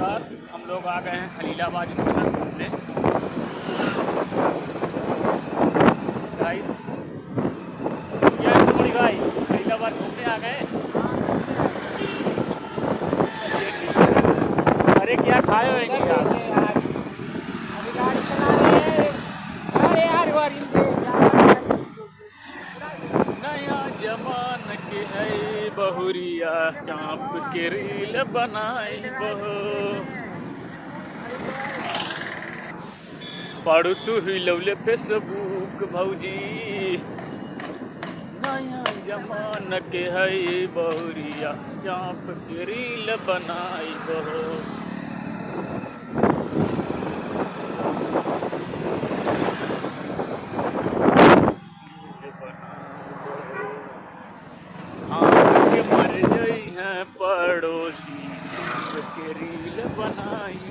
नमस्कार। हम लोग आ गए हैं खलीलाबाद इस समय घूमने। गाइस, क्या है तुम्हारी भाई, खलीलाबाद घूमने आ गए? चलिए ठीक है। अरे क्या खाए हो यार? नया जमान के है बहुरिया, चाँप के रील बनाई बहो। पढ़ू तू हिलौले फेसबुक भौजी, नया जमान के है बहुरिया, चाँप के रील बनाई बहो। हाँ के मर जई हैं पड़ोसी, के रील बनाई